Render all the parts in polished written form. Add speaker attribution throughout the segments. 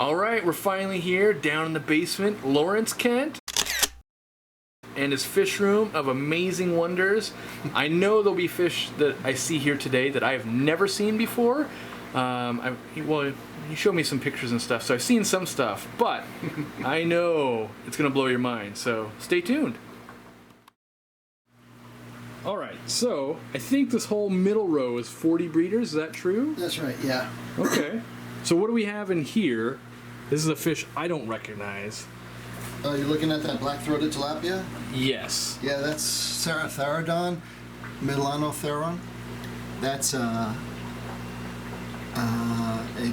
Speaker 1: All right, we're finally here down in the basement. Lawrence Kent and his fish room of amazing wonders. I know there'll be fish that I see here today that I have never seen before. He showed me some pictures and stuff, so I've seen some stuff, but I know it's gonna blow your mind, so stay tuned. All right, so I think this whole middle row is 40 breeders, is that true?
Speaker 2: That's right, yeah.
Speaker 1: Okay, so what do we have in here? This is a fish I don't recognize.
Speaker 2: You're looking at that black-throated tilapia?
Speaker 1: Yes.
Speaker 2: Yeah, that's Ceratharodon milanotheron. That's a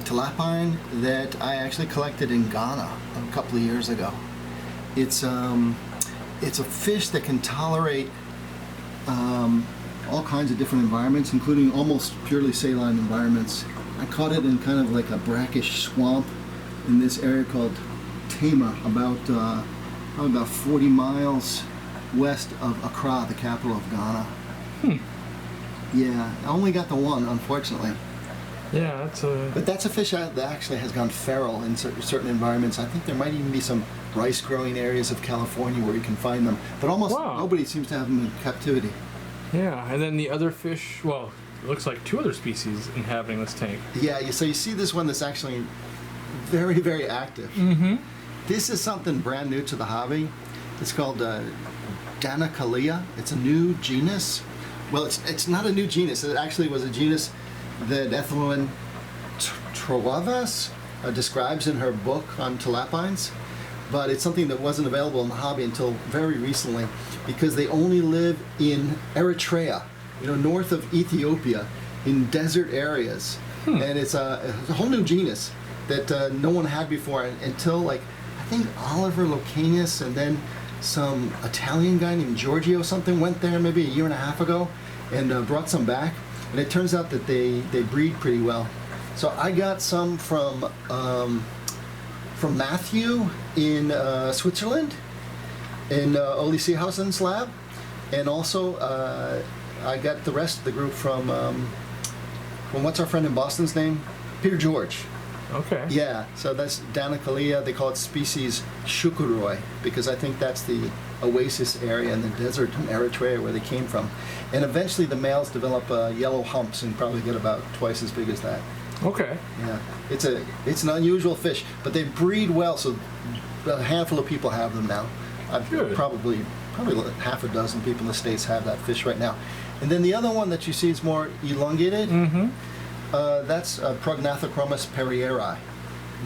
Speaker 2: tilapine that I actually collected in Ghana a couple of years ago. It's a fish that can tolerate all kinds of different environments, including almost purely saline environments. I caught it in kind of like a brackish swamp in this area called Tema, about 40 miles west of Accra, the capital of Ghana. Yeah, I only got the one, unfortunately.
Speaker 1: Yeah,
Speaker 2: But that's a fish that actually has gone feral in certain environments. I think there might even be some rice-growing areas of California where you can find them. But almost nobody seems to have them in captivity.
Speaker 1: Yeah, and then the other fish, well, it looks like 2 other species inhabiting this tank.
Speaker 2: Yeah, so you see this one that's actually very, very active.
Speaker 1: Mm-hmm.
Speaker 2: This is something brand new to the hobby. It's called Danacalia. It's a new genus. Well, it's not a new genus. It actually was a genus that Ethelwyn Trovavas describes in her book on tilapines, but it's something that wasn't available in the hobby until very recently because they only live in Eritrea, north of Ethiopia, in desert areas. And it's a whole new genus that no one had before until, I think Oliver Locanus and then some Italian guy named Giorgio something went there maybe a year and a half ago and brought some back. And it turns out that they breed pretty well. So I got some from Matthew in Switzerland, in Oli Seehausen's lab, and also I got the rest of the group from what's our friend in Boston's name? Peter George.
Speaker 1: Okay.
Speaker 2: Yeah, so that's Danacalia. They call it species Shukuroi because I think that's the oasis area in the desert in Eritrea where they came from. And eventually the males develop yellow humps and probably get about twice as big as that.
Speaker 1: Okay.
Speaker 2: Yeah, it's an unusual fish, but they breed well, so a handful of people have them now.
Speaker 1: Good.
Speaker 2: Probably half a dozen people in the States have that fish right now. And then the other one that you see is more elongated.
Speaker 1: Mm-hmm.
Speaker 2: That's Prognathochromis perrieri.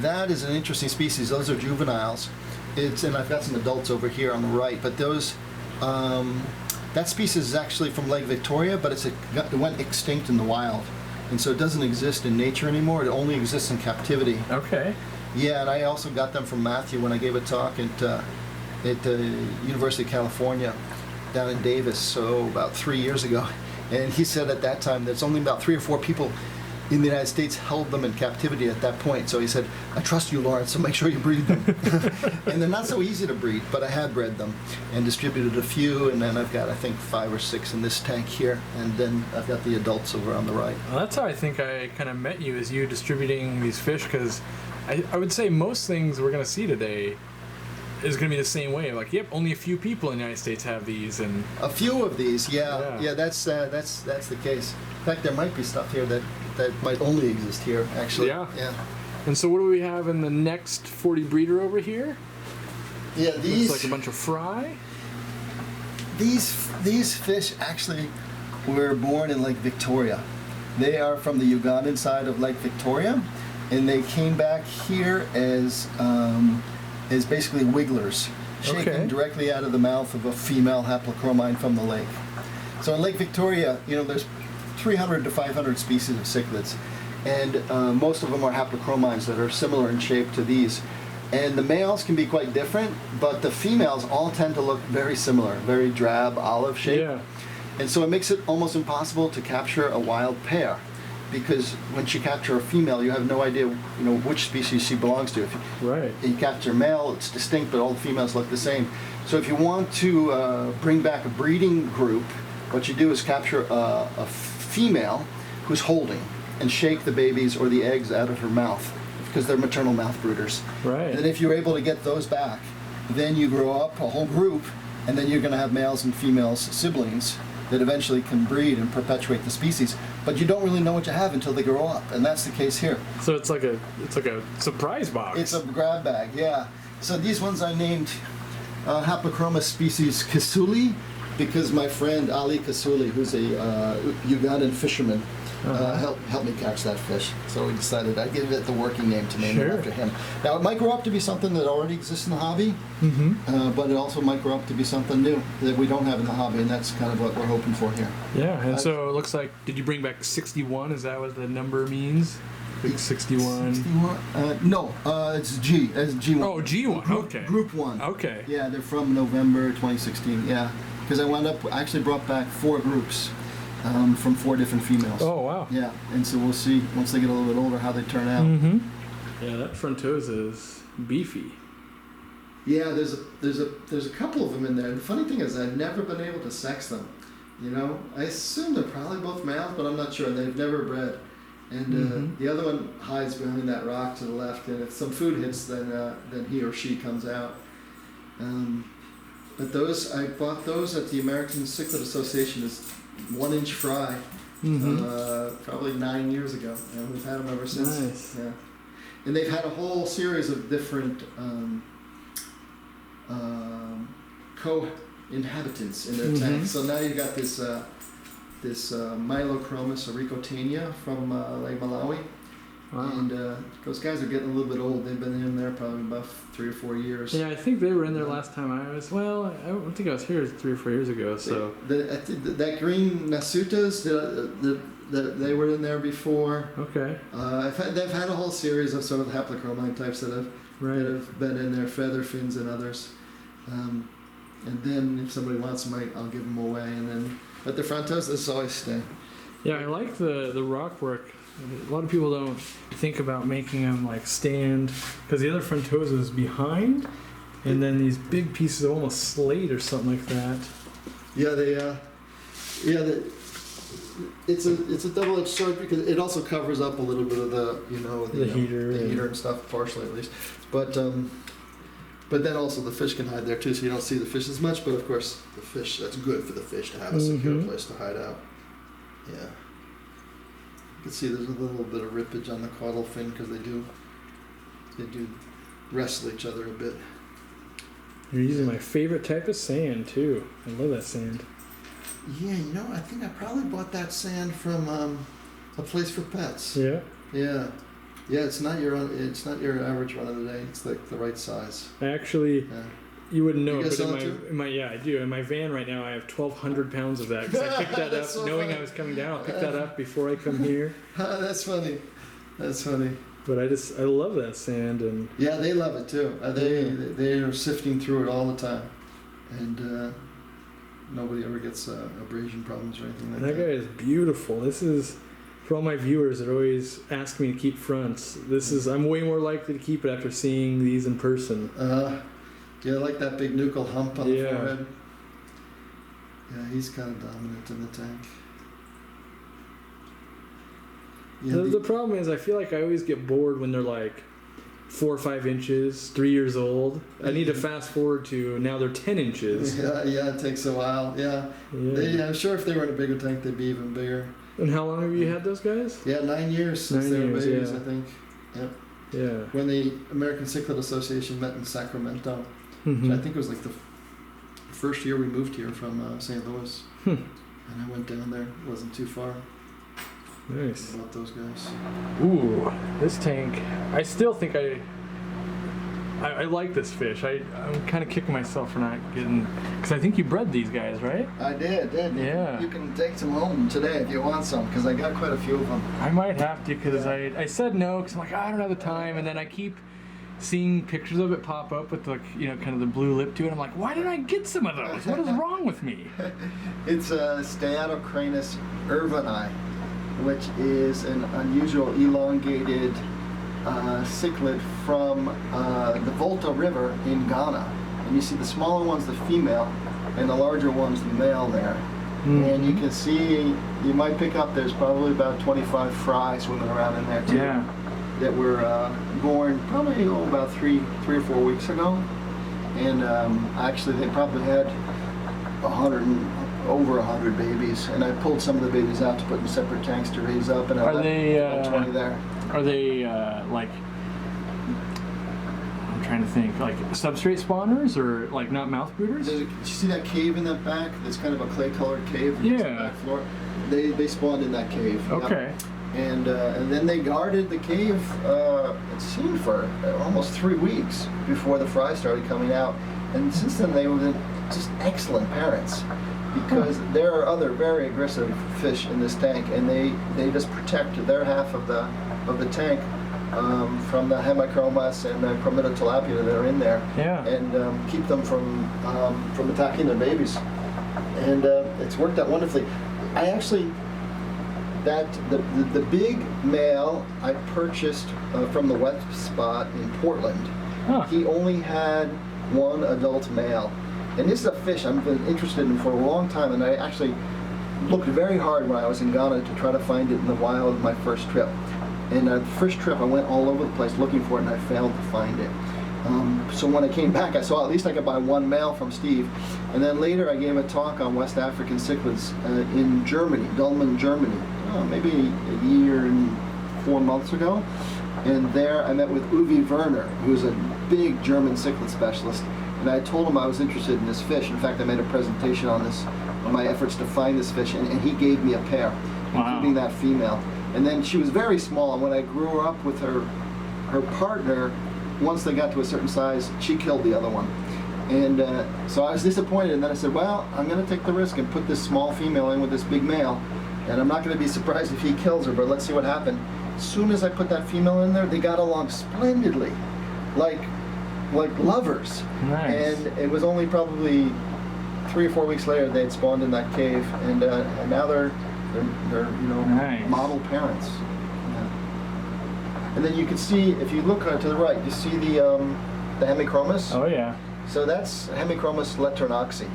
Speaker 2: That is an interesting species. Those are juveniles. And I've got some adults over here on the right, but those, that species is actually from Lake Victoria, but it went extinct in the wild. And so it doesn't exist in nature anymore. It only exists in captivity.
Speaker 1: Okay.
Speaker 2: Yeah, and I also got them from Matthew when I gave a talk at the University of California down in Davis, so about 3 years ago. And he said at that time there's only about 3 or 4 people in the United States held them in captivity at that point. So he said, I trust you, Lawrence, so make sure you breed them. And they're not so easy to breed, but I had bred them and distributed a few, and then I've got, I think, 5 or 6 in this tank here, and then I've got the adults over on the right.
Speaker 1: Well, that's how I think I kind of met you, is you distributing these fish, because I would say most things we're going to see today is going to be the same way. Like, yep, only a few people in the United States have these, and
Speaker 2: a few of these, yeah, that's the case. In fact, there might be stuff here that might only exist here, actually.
Speaker 1: Yeah. And so, what do we have in the next 40 breeder over here?
Speaker 2: Yeah, these
Speaker 1: looks like a bunch of fry.
Speaker 2: These fish actually were born in Lake Victoria. They are from the Ugandan side of Lake Victoria, and they came back here as basically wigglers, shaken directly out of the mouth of a female haplochromine from the lake. So in Lake Victoria, there's 300 to 500 species of cichlids, and most of them are haplochromines that are similar in shape to these. And the males can be quite different, but the females all tend to look very similar, very drab, olive shape.
Speaker 1: Yeah.
Speaker 2: And so it makes it almost impossible to capture a wild pair, because once you capture a female, you have no idea, which species she belongs to. If you capture a male, it's distinct, but all the females look the same. So if you want to bring back a breeding group, what you do is capture a female who's holding and shake the babies or the eggs out of her mouth. because they're maternal mouth brooders.
Speaker 1: Right.
Speaker 2: And if you're able to get those back, then you grow up a whole group, and then you're going to have males and females siblings that eventually can breed and perpetuate the species. But you don't really know what you have until they grow up, and that's the case here.
Speaker 1: So it's like a surprise box.
Speaker 2: It's a grab bag, yeah. So these ones I named Haplochroma species Kasuli, because my friend Ali Kasuli, who's a Ugandan fisherman, helped me catch that fish. So we decided I'd give it the working name to name it after him. Now it might grow up to be something that already exists in the hobby, but it also might grow up to be something new that we don't have in the hobby, and that's kind of what we're hoping for here.
Speaker 1: Yeah, and so it looks like, did you bring back 61? Is that what the number means? Big 61?
Speaker 2: 61? No, it's G. It's G1.
Speaker 1: Oh, G1, okay.
Speaker 2: Group 1.
Speaker 1: Okay.
Speaker 2: Yeah, they're from November 2016, yeah. Because I actually brought back 4 groups. From 4 different females.
Speaker 1: Oh, wow.
Speaker 2: Yeah, and so we'll see once they get a little bit older how they turn out.
Speaker 1: Yeah, that Frontosa is beefy.
Speaker 2: Yeah, there's a couple of them in there. And the funny thing is, I've never been able to sex them. You know, I assume they're probably both males, but I'm not sure. They've never bred. And the other one hides behind that rock to the left, and if some food hits, then he or she comes out. But I bought those at the American Cichlid Association as 1-inch fry, probably 9 years ago, and we've had them ever since.
Speaker 1: Nice.
Speaker 2: Yeah, and they've had a whole series of different co-inhabitants in their tank. So now you've got this Milochromis auricotania from Lake Malawi. Wow. And those guys are getting a little bit old. They've been in there probably about 3 or 4 years.
Speaker 1: Yeah, I think they were in there last time I was. Well, I don't think I was here 3 or 4 years ago. So
Speaker 2: that green Nasutas, they were in there before.
Speaker 1: Okay.
Speaker 2: They've had a whole series of sort of haplochromite types that have been in there, feather fins and others. And then if somebody wants them, I'll give them away. But the Frontosas always stay.
Speaker 1: Yeah, I like the rock work. A lot of people don't think about making them like stand, because the other Frontosa is behind, and then these big pieces of almost slate or something like that.
Speaker 2: Yeah, it's a double-edged sword because it also covers up a little bit of the heater and stuff, partially at least. But then also the fish can hide there too, so you don't see the fish as much. But of course, the fish, that's good for the fish to have a secure place to hide out. Yeah. You can see there's a little bit of rippage on the caudal fin because they do wrestle each other a bit.
Speaker 1: You're using my favorite type of sand too. I love that sand.
Speaker 2: Yeah, I think I probably bought that sand from a place for pets.
Speaker 1: Yeah.
Speaker 2: Yeah. Yeah, it's not your average run of the day. It's like the right size.
Speaker 1: You wouldn't know
Speaker 2: it, but
Speaker 1: I do. In my van right now, I have 1,200 pounds of that because I picked that up
Speaker 2: so
Speaker 1: knowing
Speaker 2: funny.
Speaker 1: I was coming down. I'll pick that up before I come here.
Speaker 2: That's funny. That's funny.
Speaker 1: But I love that sand, and
Speaker 2: yeah, they love it too. They are sifting through it all the time, and nobody ever gets abrasion problems or anything like that.
Speaker 1: That guy is beautiful. This is for all my viewers that always ask me to keep fronts. I'm way more likely to keep it after seeing these in person.
Speaker 2: Yeah, I like that big nuchal hump on the forehead. Yeah, he's kind of dominant in the tank. Yeah,
Speaker 1: the problem is I feel like I always get bored when they're like 4 or 5 inches, 3 years old. I need to fast forward to now they're 10 inches.
Speaker 2: Yeah, it takes a while. Yeah. I'm sure if they were in a bigger tank, they'd be even bigger.
Speaker 1: And how long have you had those guys?
Speaker 2: Yeah, 9 years since they were babies, I think. Yep.
Speaker 1: Yeah.
Speaker 2: When the American Cichlid Association met in Sacramento, which I think was like the first year we moved here from St. Louis. And I went down there. It wasn't too far.
Speaker 1: Nice.
Speaker 2: About those guys.
Speaker 1: Ooh, this tank. I still think I like this fish. I'm kind of kicking myself for not getting, because I think you bred these guys, right?
Speaker 2: I did.
Speaker 1: Yeah.
Speaker 2: You can take some home today if you want some, because I got quite a few of them.
Speaker 1: I might have to, because I said no, because I'm like, I don't have the time, and then I keep seeing pictures of it pop up with kind of the blue lip to it. I'm like, why didn't I get some of those? What is wrong with me?
Speaker 2: It's a Steatocranus irvini, which is an unusual elongated cichlid from the Volta River in Ghana. And you see the smaller one's the female, and the larger one's the male there. And you can see, you might pick up, there's probably about 25 fry swimming around in there too.
Speaker 1: Yeah.
Speaker 2: that were born probably about three or 4 weeks ago, and actually they probably had over 100 babies, and I pulled some of the babies out to put in separate tanks to raise up, and I left 20 there.
Speaker 1: Are they like? I'm trying to think, like substrate spawners or like not mouth brooders?
Speaker 2: Did you see that cave in the back? That's kind of a clay-colored cave.
Speaker 1: Yeah.
Speaker 2: The back floor. They spawned in that cave.
Speaker 1: Okay.
Speaker 2: Yep. And then they guarded the cave, it seemed, for almost 3 weeks before the fry started coming out. And since then, they were just excellent parents, because there are other very aggressive fish in this tank, and they just protect their half of the tank from the hemichromas and the chromido tilapia that are in there, and keep them from attacking their babies. And it's worked out wonderfully. I actually. The big male I purchased from the wet spot in Portland. He only had one adult male. And this is a fish I've been interested in for a long time, and I actually looked very hard when I was in Ghana to try to find it in the wild my first trip. And the first trip I went all over the place looking for it, and I failed to find it. So when I came back, I saw at least I could buy one male from Steve. And then later I gave a talk on West African cichlids in Germany, Dülmen, Germany. Maybe a year and 4 months ago, and there I met with Uwe Werner, who's a big German cichlid specialist, and I told him I was interested in this fish. In fact, I made a presentation on my efforts to find this fish, and he gave me a pair, including that female. And then she was very small, and when I grew up with her partner, once they got to a certain size, she killed the other one. And so I was disappointed, and then I said, well, I'm going to take the risk and put this small female in with this big male. And I'm not going to be surprised if he kills her, but let's see what happened. As soon as I put that female in there, they got along splendidly, like lovers.
Speaker 1: Nice.
Speaker 2: And it was only probably 3 or 4 weeks later they had spawned in that cave, and now they're
Speaker 1: nice.
Speaker 2: model parents. Yeah. And then you can see, if you look to the right, you see the hemichromis.
Speaker 1: Oh yeah.
Speaker 2: So that's Hemichromis leternoxi,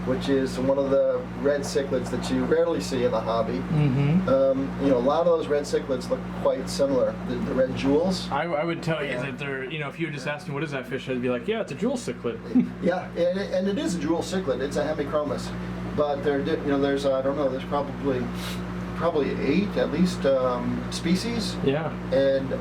Speaker 2: which is one of the red cichlids that you rarely see in the hobby.
Speaker 1: Mm-hmm.
Speaker 2: A lot of those red cichlids look quite similar. The red jewels.
Speaker 1: I would tell you that they're, if you were just asking what is that fish, I'd be like, yeah, it's a jewel cichlid.
Speaker 2: Yeah, and it is a jewel cichlid. It's a Hemichromis, but there's I don't know, there's probably 8 at least species.
Speaker 1: Yeah.
Speaker 2: And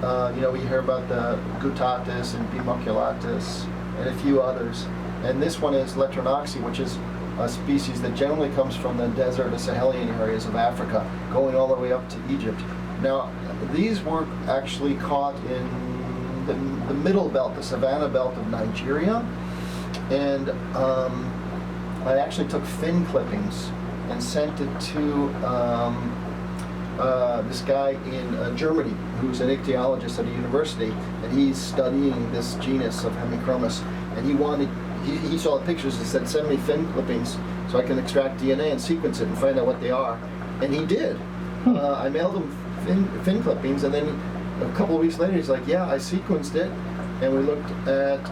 Speaker 2: we hear about the Gutatus and Bimoculatus and a few others. And this one is leternoxi, which is a species that generally comes from the desert, the Sahelian areas of Africa, going all the way up to Egypt. Now, these were actually caught in the middle belt, the savanna belt of Nigeria, and I actually took fin clippings and sent it to this guy in Germany, who's an ichthyologist at a university, and he's studying this genus of Hemichromis, and he saw the pictures and said, send me fin clippings so I can extract DNA and sequence it and find out what they are. And he did. I mailed him fin clippings, and then a couple of weeks later he's like, yeah, I sequenced it, and we looked at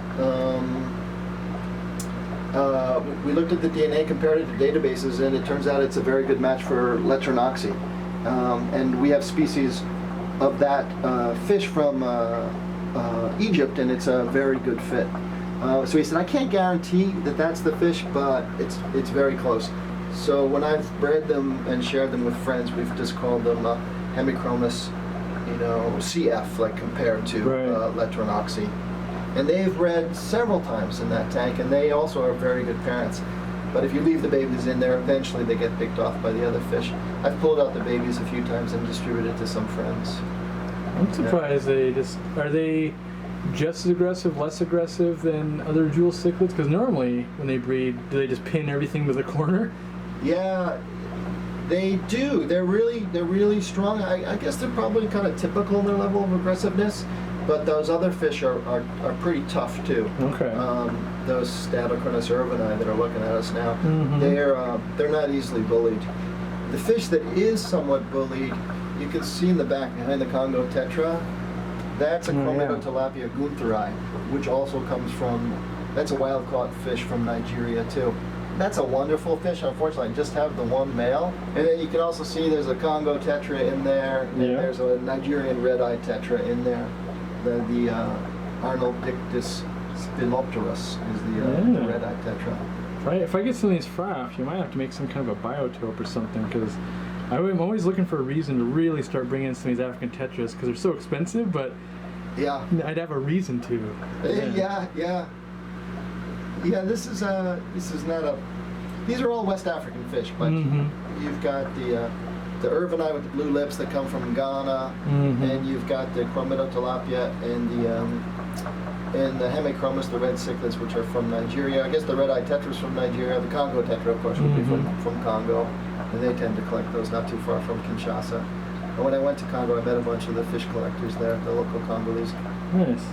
Speaker 2: the DNA, compared it to databases, and it turns out it's a very good match for leternoxi. And we have species of that fish from Egypt, and it's a very good fit. So he said, I can't guarantee that that's the fish, but it's very close. So when I've bred them and shared them with friends, we've just called them Hemichromis, CF, like compared to leternoxi. And they've bred several times in that tank, and they also are very good parents. But if you leave the babies in there, eventually they get picked off by the other fish. I've pulled out the babies a few times and distributed to some friends.
Speaker 1: I'm surprised are they just as aggressive, less aggressive than other jewel cichlids? Because normally when they breed, do they just pin everything to the corner?
Speaker 2: Yeah, they do. They're really strong. I guess they're probably kind of typical in their level of aggressiveness, but those other fish are pretty tough too.
Speaker 1: Okay.
Speaker 2: Those Statochronus urbani that are looking at us now, they're not easily bullied. The fish that is somewhat bullied, you can see in the back behind the Congo tetra. That's a chromido tilapia guntheri, which also comes from, that's a wild-caught fish from Nigeria too. That's a wonderful fish. Unfortunately, I just have the one male. And then you can also see there's a Congo tetra in there, and there's a Nigerian red-eye tetra in there. the Arnoldictus spilopterus is the red-eyed tetra.
Speaker 1: If I get some of these fry off, you might have to make some kind of a biotope or something, because I'm always looking for a reason to really start bringing in some of these African tetras, because they're so expensive, but
Speaker 2: yeah,
Speaker 1: I'd have a reason to.
Speaker 2: Yeah, this is not a... These are all West African fish, but you've got the Irvini with the blue lips that come from Ghana, and you've got the Chromido tilapia and the Hemichromis, the red cichlids, which are from Nigeria. I guess the red-eyed tetra is from Nigeria. The Congo tetra, of course, would be from Congo, and they tend to collect those not too far from Kinshasa. And when I went to Congo, I met a bunch of the fish collectors there, the local Congolese.
Speaker 1: Nice.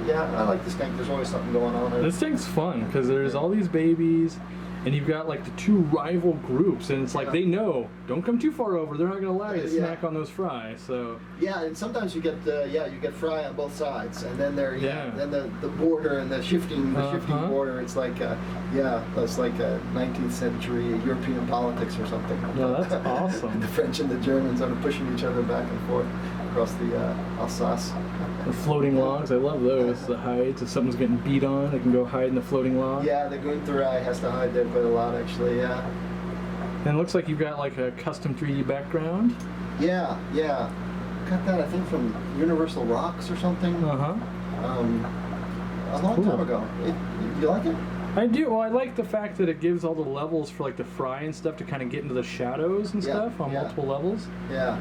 Speaker 2: Yeah, I like this tank. There's always something going on.
Speaker 1: This tank's fun because there's all these babies, and you've got like the two rival groups, and it's like they know, don't come too far over. They're not going to allow you to snack on those fry. So
Speaker 2: yeah, and sometimes you get fry on both sides, and then then the border and the shifting border. It's like that's like a 19th century European politics or something.
Speaker 1: Yeah, that's awesome.
Speaker 2: The French and the Germans are pushing each other back and forth across the Alsace.
Speaker 1: The floating logs, I love those. The hides, if something's getting beat on, they can go hide in the floating log.
Speaker 2: Yeah, the Guntherei has to hide there quite a lot, actually, yeah.
Speaker 1: And it looks like you've got like a custom 3D background.
Speaker 2: Yeah. Got that, I think, from Universal Rocks or something. A long time ago. You like it?
Speaker 1: I do. Well, I like the fact that it gives all the levels for like the fry and stuff to kind of get into the shadows and stuff on multiple levels.
Speaker 2: Yeah.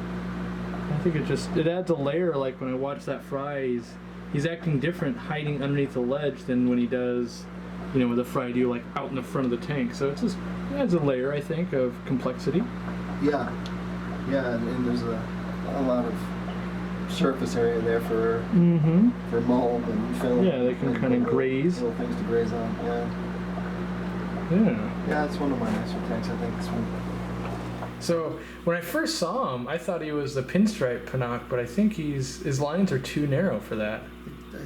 Speaker 1: I think it adds a layer. Like when I watch that fry, he's acting different hiding underneath the ledge than when he does, with a fry do like out in the front of the tank. So it adds a layer, I think, of complexity.
Speaker 2: Yeah, and there's a lot of surface area there for mold and film.
Speaker 1: Yeah, they can kind of graze.
Speaker 2: Little things to graze on. Yeah, it's one of my nicer tanks. I think this one.
Speaker 1: So when I first saw him, I thought he was the pinstripe Pinnock, but I think his lines are too narrow for that.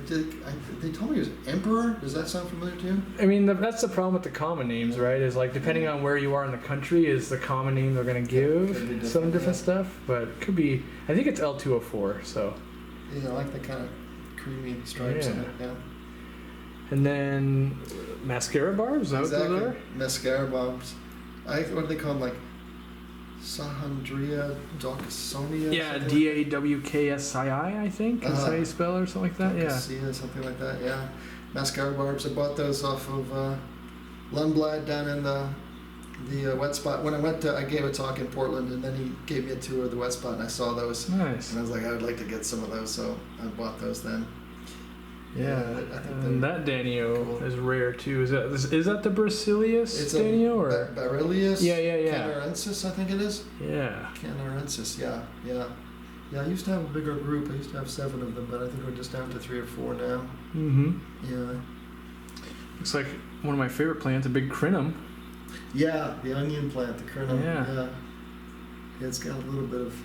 Speaker 2: They told me he was Emperor. Does that sound familiar to you?
Speaker 1: I mean, that's the problem with the common names, right? Is like depending on where you are in the country, is the common name they're going to give some different stuff, but it could be. I think it's L204. So.
Speaker 2: Yeah, I like the kind of creamy stripes in it. Yeah.
Speaker 1: And then mascara barbs. Is that what those are?
Speaker 2: Mascara barbs. What do they call them? Like Sahandria Dawksonia?
Speaker 1: Yeah, Dawksii, I think is how you spell it, or something like that.
Speaker 2: Yeah, something like that. Yeah, mascara barbs. I bought those off of Lundblad down in the wet spot. When I gave a talk in Portland, and then he gave me a tour of the wet spot, and I saw those.
Speaker 1: Nice.
Speaker 2: And I was like, I would like to get some of those, so I bought those then.
Speaker 1: Yeah, I think that Danio is rare too. Is that the Brasilius Danio or
Speaker 2: Barilius?
Speaker 1: Yeah.
Speaker 2: Canarensis, I think it is.
Speaker 1: Yeah.
Speaker 2: Canarensis, yeah. I used to have a bigger group. I used to have 7 of them, but I think we're just down to 3 or 4 now. Yeah.
Speaker 1: Looks like one of my favorite plants, a big crinum.
Speaker 2: Yeah, the onion plant, the crinum. Yeah. It's got a little bit of.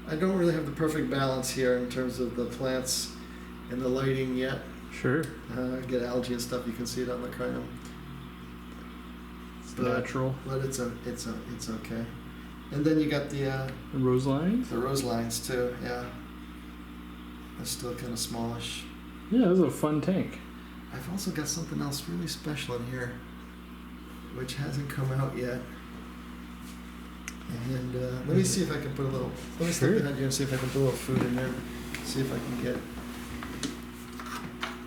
Speaker 2: I don't really have the perfect balance here in terms of the plants and the lighting yet.
Speaker 1: Sure.
Speaker 2: Get algae and stuff. You can see it on the crinum.
Speaker 1: It's natural.
Speaker 2: But it's okay. And then you got the
Speaker 1: rose lines.
Speaker 2: The rose lines too. Yeah. They're still kind of smallish.
Speaker 1: Yeah, this is a fun tank.
Speaker 2: I've also got something else really special in here, which hasn't come out yet. And let me see if I can put a little. Let me step behind you and see if I can put a little food in there. See if I can get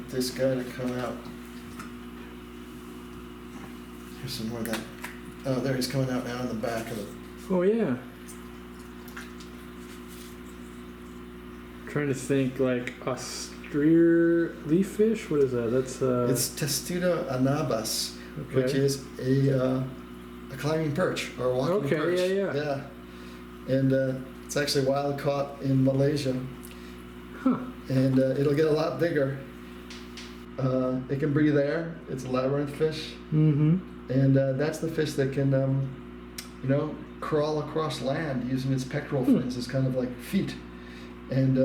Speaker 2: this guy to come out. Here's some more of that. Oh, there he's coming out now in the back of it.
Speaker 1: Oh yeah. Trying to think like Austrier leaf fish. What is that? That's
Speaker 2: It's Testudo anabas, which is a climbing perch or a walking perch. Yeah. And it's actually wild caught in Malaysia.
Speaker 1: Huh.
Speaker 2: And it'll get a lot bigger. It can breathe air. It's a labyrinth fish. And that's the fish that can, crawl across land using its pectoral fins as kind of like feet. And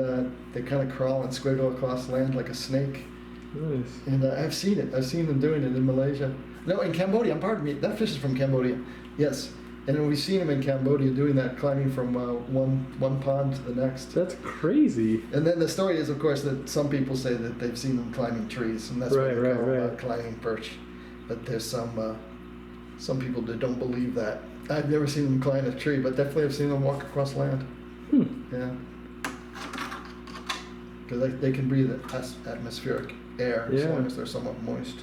Speaker 2: they kind of crawl and squiggle across land like a snake.
Speaker 1: Nice.
Speaker 2: And I've seen it. I've seen them doing it in Malaysia. No, in Cambodia. Pardon me. That fish is from Cambodia. Yes. And we've seen them in Cambodia doing that, climbing from one pond to the next.
Speaker 1: That's crazy.
Speaker 2: And then the story is, of course, that some people say that they've seen them climbing trees, and that's what they call climbing perch. But there's some people that don't believe that. I've never seen them climb a tree, but definitely I've seen them walk across land. Yeah. Because they can breathe atmospheric air as long as they're somewhat moist.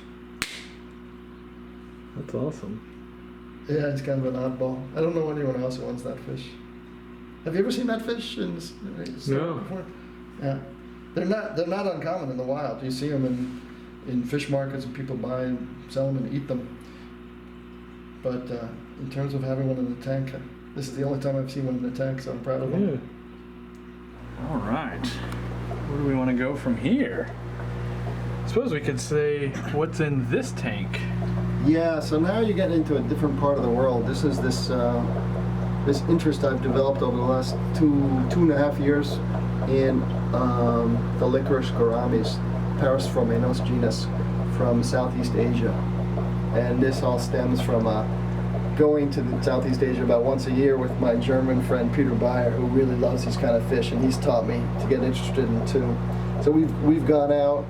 Speaker 1: That's awesome.
Speaker 2: Yeah, it's kind of an oddball. I don't know anyone else who owns that fish. Have you ever seen that fish in
Speaker 1: No.
Speaker 2: before? Yeah, they're not uncommon in the wild. You see them in fish markets, and people buy and sell them and eat them. But in terms of having one in the tank, this is the only time I've seen one in the tank, so I'm proud of them.
Speaker 1: Yeah. All right. Where do we want to go from here? I suppose we could say what's in this tank.
Speaker 2: Yeah, so now you get into a different part of the world. This is this interest I've developed over the last two and a half years in the licorice gouramis, Parasfromenos genus, from Southeast Asia. And this all stems from going to Southeast Asia about once a year with my German friend Peter Beyer, who really loves these kind of fish, and he's taught me to get interested in too. So we've gone out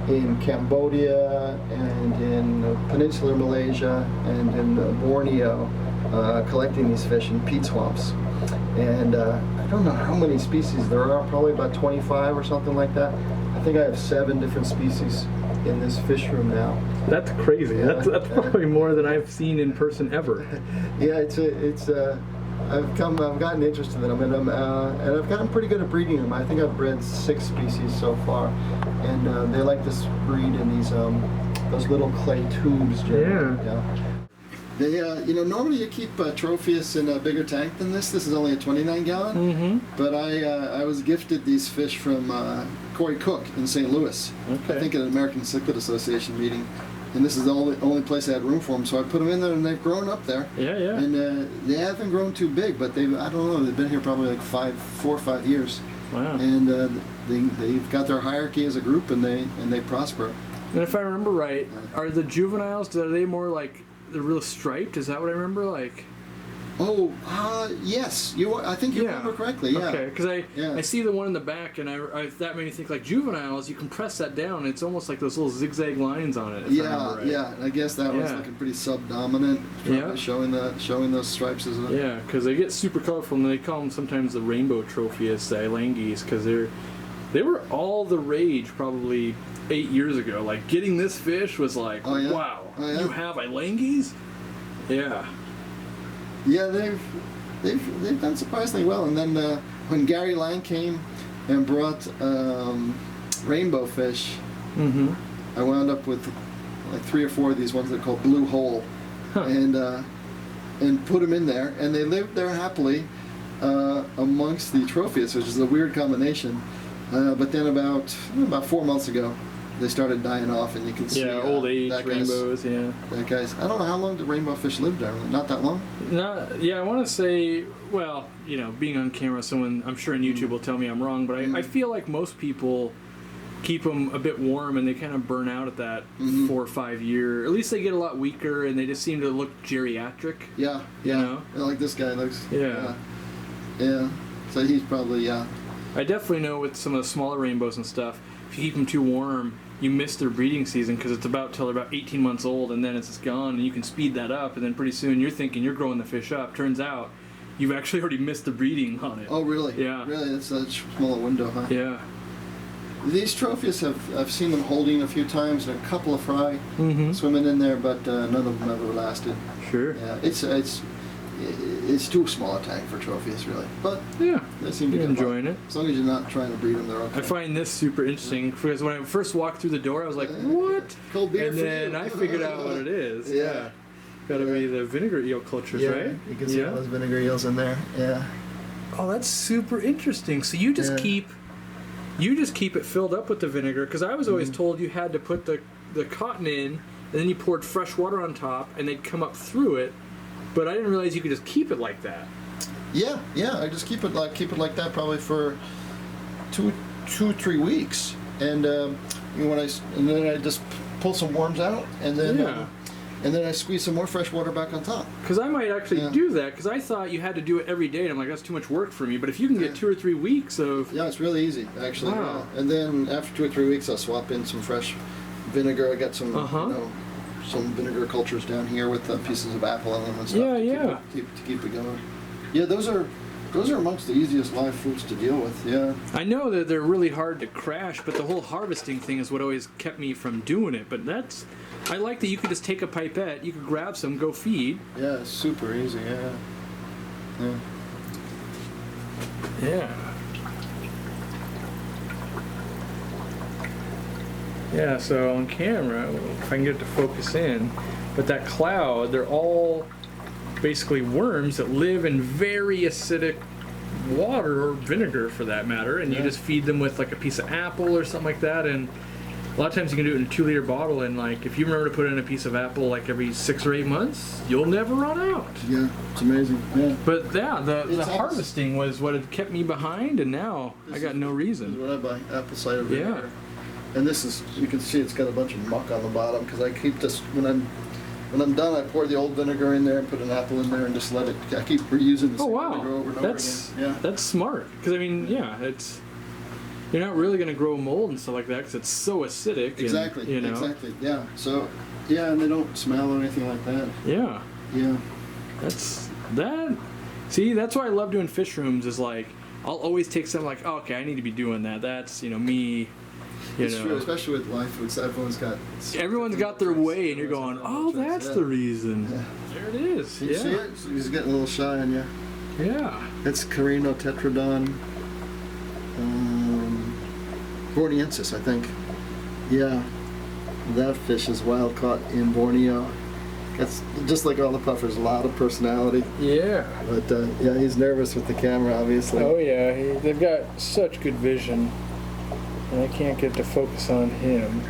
Speaker 2: in Cambodia and in peninsular Malaysia and in Borneo collecting these fish in peat swamps. And I don't know how many species there are, probably about 25 or something like that. I think I have 7 different species in this fish room now.
Speaker 1: That's crazy. Yeah, that's probably more than I've seen in person ever.
Speaker 2: Yeah, I've gotten interested in them, and I've gotten pretty good at breeding them. I think I've bred 6 species so far, and they like to breed in these those little clay tubes. Generally. Yeah. They, normally you keep Tropheus in a bigger tank than this. This is only a 29-gallon.
Speaker 1: Mm-hmm.
Speaker 2: But I was gifted these fish from Corey Cook in St. Louis. Okay. I think at an American Cichlid Association meeting. And this is the only place I had room for them, so I put them in there, and they've grown up there.
Speaker 1: Yeah, yeah.
Speaker 2: And they haven't grown too big, but I don't know, they've been here probably like 4 or 5 years.
Speaker 1: Wow.
Speaker 2: And they've got their hierarchy as a group, and they prosper.
Speaker 1: And if I remember right, are the juveniles, are they more like, they're real striped? Is that what I remember? Like,
Speaker 2: oh, yes. I think you remember correctly. Yeah.
Speaker 1: Okay, because I see the one in the back, and that made me think like juveniles. You can press that down, and it's almost like those little zigzag lines on it. If I remember right.
Speaker 2: Yeah. I guess that was looking pretty subdominant.
Speaker 1: Yeah.
Speaker 2: Showing those stripes as well.
Speaker 1: Yeah, because they get super colorful, and they call them sometimes the rainbow Tropheus Ilangis, because they were all the rage probably 8 years ago. Like getting this fish was like, wow, you have Ilangis? Yeah.
Speaker 2: Yeah, they've done surprisingly well. And then when Gary Lang came and brought rainbow fish, I wound up with like 3 or 4 of these ones that are called Blue Hole, and put them in there, and they lived there happily amongst the Tropheus, which is a weird combination. But then about 4 months ago, they started dying off, and you can see
Speaker 1: old age rainbows.
Speaker 2: That guy's. I don't know how long the rainbow fish lived there. Not that long.
Speaker 1: I want to say, well, being on camera, someone I'm sure on YouTube will tell me I'm wrong, but I feel like most people keep them a bit warm, and they kind of burn out at that 4 or 5 year. At least they get a lot weaker, and they just seem to look geriatric.
Speaker 2: Yeah. Like this guy looks.
Speaker 1: Yeah.
Speaker 2: So he's probably
Speaker 1: I definitely know with some of the smaller rainbows and stuff, if you keep them too warm, you miss their breeding season, because it's till they're about 18 months old, and then it's just gone, and you can speed that up, and then pretty soon you're thinking you're growing the fish up. Turns out you've actually already missed the breeding on it.
Speaker 2: Oh, really?
Speaker 1: Yeah.
Speaker 2: Really? That's a small window, huh?
Speaker 1: Yeah.
Speaker 2: These Tropheus, I've seen them holding a few times, and a couple of fry swimming in there, but none of them ever lasted.
Speaker 1: Sure.
Speaker 2: Yeah, it's too small a tank for Tropheus, really. But they seem to get
Speaker 1: enjoying it.
Speaker 2: As long as you're not trying to breed them, they're okay.
Speaker 1: I find this super interesting, because when I first walked through the door, I was like, what?
Speaker 2: Cold beer.
Speaker 1: And then I figured out what it is. Yeah. Gotta be the vinegar eel cultures, right?
Speaker 2: You can see all those vinegar eels in there. Yeah.
Speaker 1: Oh, that's super interesting. So you just keep it filled up with the vinegar, because I was always told you had to put the cotton in, and then you poured fresh water on top, and they'd come up through it. But I didn't realize you could just keep it like that.
Speaker 2: Yeah. I just keep it like that probably for 2-3 weeks, and then I just pull some worms out, and then and then I squeeze some more fresh water back on top.
Speaker 1: Because I might actually
Speaker 2: Yeah.
Speaker 1: do that, because I thought you had to do it every day, and I'm like, that's too much work for me. But if you can get 2 or 3 weeks of...
Speaker 2: Yeah, it's really easy, actually.
Speaker 1: Wow.
Speaker 2: Yeah. And then after 2 or 3 weeks, I'll swap in some fresh vinegar. I got some, some vinegar cultures down here with pieces of apple in them and stuff.
Speaker 1: Yeah,
Speaker 2: to keep it going. Yeah, those are amongst the easiest live fruits to deal with. Yeah.
Speaker 1: I know that they're really hard to crash, but the whole harvesting thing is what always kept me from doing it. But I like that you could just take a pipette, you could grab some, go feed.
Speaker 2: Yeah, it's super easy. Yeah. Yeah.
Speaker 1: Yeah. Yeah, so on camera, if I can get it to focus in, but that cloud, they're all basically worms that live in very acidic water, or vinegar for that matter, and you just feed them with like a piece of apple or something like that, and a lot of times you can do it in a 2-liter bottle, and like if you remember to put in a piece of apple like every 6 or 8 months, you'll never run out.
Speaker 2: Yeah, it's amazing. Yeah.
Speaker 1: But yeah, the harvesting was what had kept me behind, and now I got no
Speaker 2: This is
Speaker 1: reason.
Speaker 2: what I buy, apple cider vinegar. And this is, you can see it's got a bunch of muck on the bottom, because I keep this, when I'm done, I pour the old vinegar in there and put an apple in there and just let it, I keep reusing the same vinegar over and over again. Yeah.
Speaker 1: That's smart, because I mean, you're not really going to grow mold and stuff like that because it's so acidic.
Speaker 2: Exactly.
Speaker 1: And,
Speaker 2: Exactly. Yeah. So, yeah, and they don't smell or anything like that.
Speaker 1: Yeah.
Speaker 2: Yeah.
Speaker 1: See, that's why I love doing fish rooms. Is like I'll always take something like, oh, okay, I need to be doing that. That's me.
Speaker 2: It's true, especially with live foods. Everyone's got
Speaker 1: their way, and you're going, oh, that's the reason.
Speaker 2: Yeah.
Speaker 1: There it is.
Speaker 2: You see it? He's getting a little shy on you.
Speaker 1: Yeah.
Speaker 2: That's Carino tetradon. Borneensis, I think. Yeah. That fish is wild caught in Borneo. That's just like all the puffers, a lot of personality.
Speaker 1: Yeah.
Speaker 2: But yeah, he's nervous with the camera, obviously.
Speaker 1: Oh yeah, they've got such good vision, and I can't get to focus on him.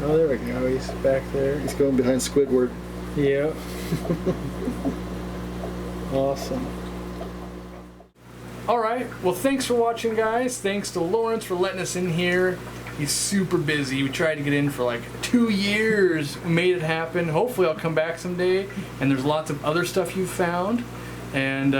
Speaker 1: Oh, there we go. He's back there.
Speaker 2: He's going behind Squidward.
Speaker 1: Yeah. Awesome. All right. Well, thanks for watching, guys. Thanks to Lawrence for letting us in here. He's super busy. We tried to get in for like 2 years. We made it happen. Hopefully I'll come back someday. And there's lots of other stuff you've found. And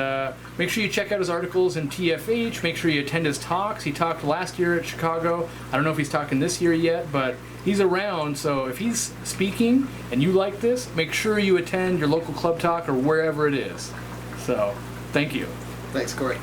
Speaker 1: make sure you check out his articles in TFH. Make sure you attend his talks. He talked last year at Chicago. I don't know if he's talking this year yet, but he's around. So if he's speaking and you like this, make sure you attend your local club talk or wherever it is. So, thank you.
Speaker 2: Thanks, Corey.